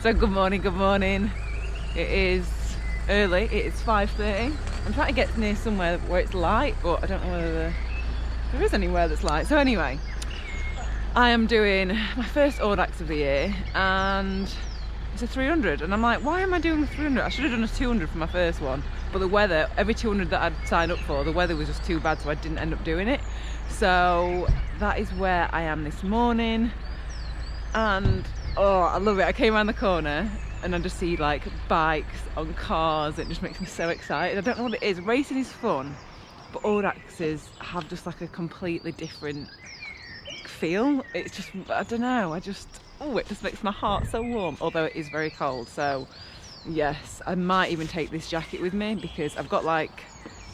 So good morning, good morning. It is early, it is 5:30. I'm trying to get near somewhere where it's light, but I don't know whether there is anywhere that's light. So anyway, I am doing my first Audax of the year and it's a 300 and I'm like, why am I doing a 300? I should have done a 200 for my first one, but the weather, every 200 that I'd signed up for, the weather was just too bad, so I didn't end up doing it. So that is where I am this morning and oh, I love it. I came around the corner and I just see like bikes on cars. It just makes me so excited. I don't know what it is. Racing is fun, but Audaxes have just like a completely different feel. It's just, I don't know, it just makes my heart so warm, although it is very cold. So yes, I might even take this jacket with me because I've got like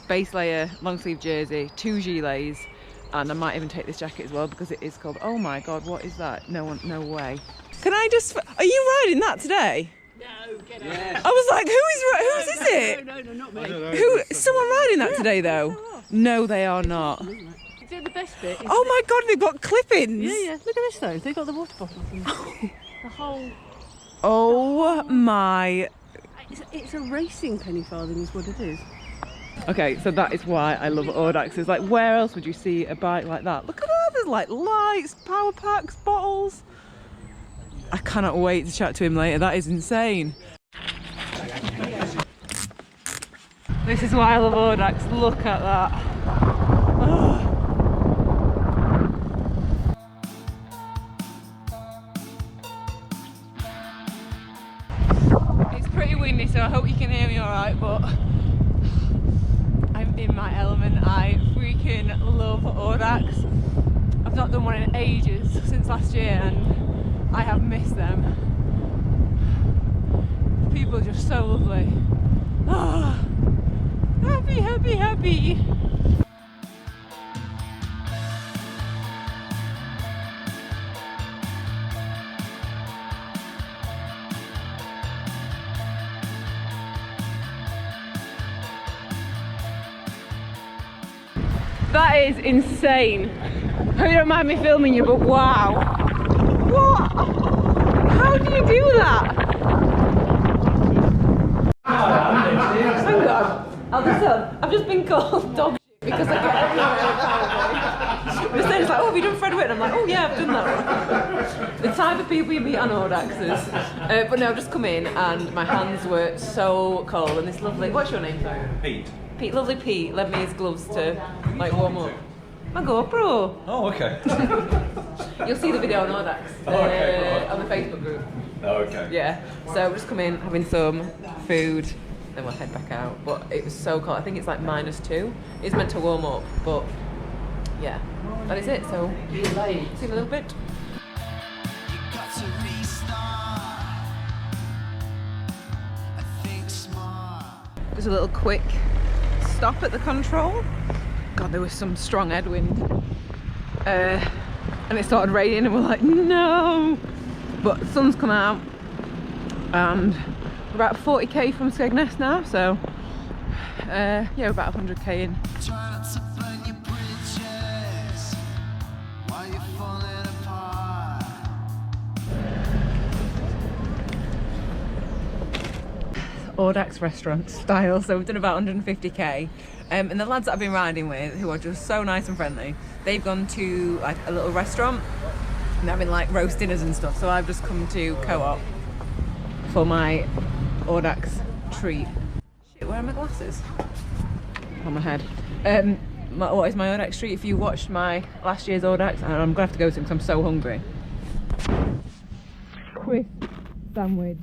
base layer, long sleeve jersey, 2 gilets, and I might even take this jacket as well because it is cold. Oh my god, what is that? No way. Can I just, are you riding that today? No, get out. Yes. I was like, whose is it? No, not me. Who, is someone riding that today though? No, they are not. The best bit is oh my god, they've got clippings. Yeah. Look at this though. They've got the water bottles and the whole. Oh my. It's a racing penny farthing is what it is. Okay, so that is why I love Audaxes. Like, where else would you see a bike like that? Look at that, there's like lights, power packs, bottles. I cannot wait to chat to him later, that is insane. This is why I love Audax, look at that. Oh. It's pretty windy, so I hope you can hear me alright, but I'm in my element. I freaking love Audax. I've not done one in ages, since last year, and I have missed them. People are just so lovely. Oh, happy, happy, happy. That is insane. I hope you don't mind me filming you, but wow. What? How do you do that? Hang on. I've just been called dog shit because I get everywhere. They say it's like, oh, have you done Headwind? I'm like, oh yeah, I've done that one. The type of people you meet on Audaxes. But no, I've just come in and my hands were so cold and this lovely, what's your name, sorry? Pete. Lovely Pete lent me his gloves to like warm up. My GoPro. Oh, okay. You'll see the video on Audax on the Facebook group. Oh, okay. Yeah. So we'll just come in, having some food, then we'll head back out. But it was so cold. I think it's like -2. It's meant to warm up, but yeah, that is it. So see you in a little bit. Just a little quick stop at the control. God, there was some strong headwind. And it started raining and we're like, no! But the sun's come out and we're about 40k from Skegness now, so yeah, we're about 100k in. Audax restaurant style, so we've done about 150k, and the lads that I've been riding with, who are just so nice and friendly, they've gone to like a little restaurant and they're having like roast dinners and stuff, so I've just come to Co-op for my Audax treat. Shit, where are my glasses? On my head. What is my Audax treat? If you watched my last year's Audax, and I'm gonna have to go to them because I'm so hungry. Crisp sandwich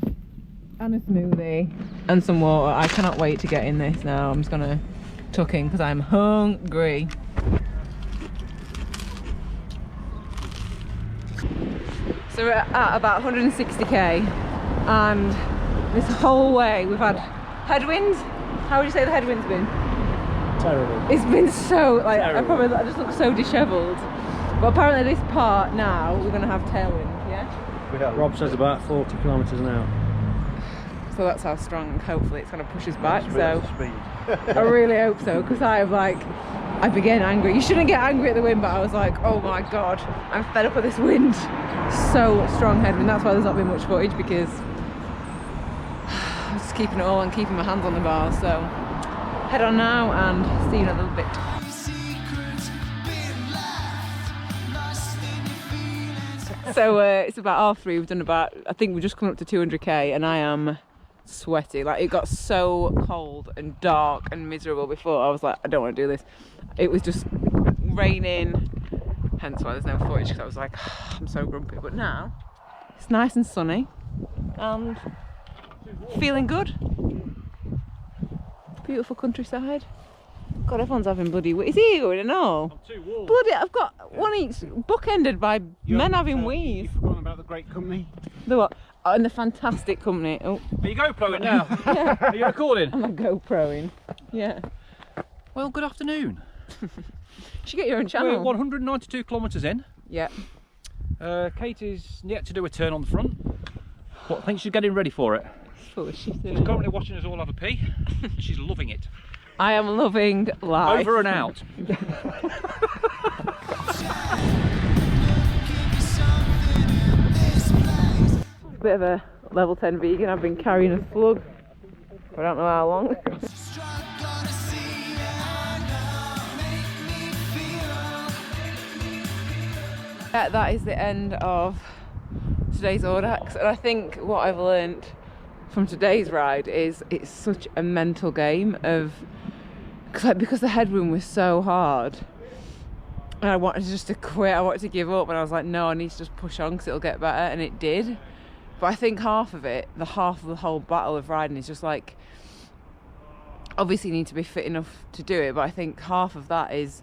and a smoothie and some water. I cannot wait to get in this now. I'm just gonna tuck in because I'm hungry. So we're at about 160k and this whole way we've had headwinds. How would you say the headwind's been? Terrible. It's been so like Terrible. I just look so dishevelled. But apparently this part now we're gonna have tailwind, yeah? Rob says about 40 kilometres an hour. So that's how strong, hopefully it's going to push us back. So I really hope so, because I became angry. You shouldn't get angry at the wind, but I was like, oh my god, I'm fed up with this wind. So strong headwind. That's why there's not been much footage, because I'm just keeping it all and keeping my hands on the bar. So head on now and see you in a little bit. So it's about 3:30. We've done about, I think we're just coming up to 200k, and I am sweaty. Like, it got so cold and dark and miserable before. I was like, I don't want to do this. It was just raining, hence why there's no footage, because I was like, I'm so grumpy. But now it's nice and sunny and feeling good. Beautiful countryside. God, everyone's having bloody. Is he going and all? I'm too warm. Bloody, I've got one each, bookended by men having wheeze. You've forgotten about the great company. The what? Oh, and the fantastic company. Oh. Are you GoProing now? Yeah. Are you recording? I'm a GoProing. Yeah. Well, good afternoon. You should get your own channel. We're 192 kilometres in. Yeah. Katie's yet to do a turn on the front. But I think she's getting ready for it. Foolish. She's currently watching us all have a pee. She's loving it. I am loving life. Over and out. Bit of a level 10 vegan. I've been carrying a slug for I don't know how long. That is the end of today's Audax, and I think what I've learned from today's ride is it's such a mental game of, because the headwind was so hard and I wanted just to quit, I wanted to give up, and I was like, no, I need to just push on because it'll get better, and it did. But I think half of it, the half of the whole battle of riding is just like, obviously you need to be fit enough to do it, but I think half of that is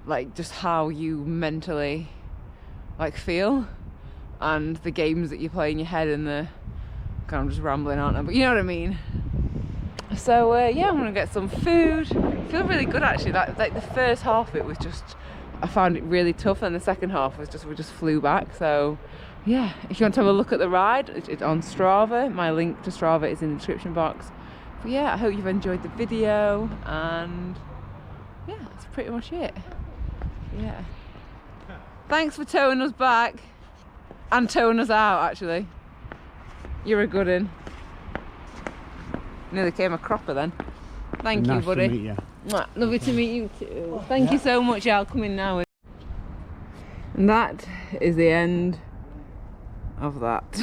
like just how you mentally like feel, and the games that you play in your head, and the, God, I'm just rambling, aren't I? But you know what I mean. So yeah, I'm gonna get some food. I feel really good actually. Like the first half of it was just, I found it really tough, and the second half was just, we just flew back. So yeah, if you want to have a look at the ride, it's on Strava. My link to Strava is in the description box. But yeah, I hope you've enjoyed the video, and yeah, that's pretty much it. Yeah. Thanks for towing us back and towing us out actually. You're a good one. Nearly came a cropper then. Thank you, buddy. Nice to meet you. Mwah, lovely to meet you too. Thank you so much. I'll come in now. And that is the end of that.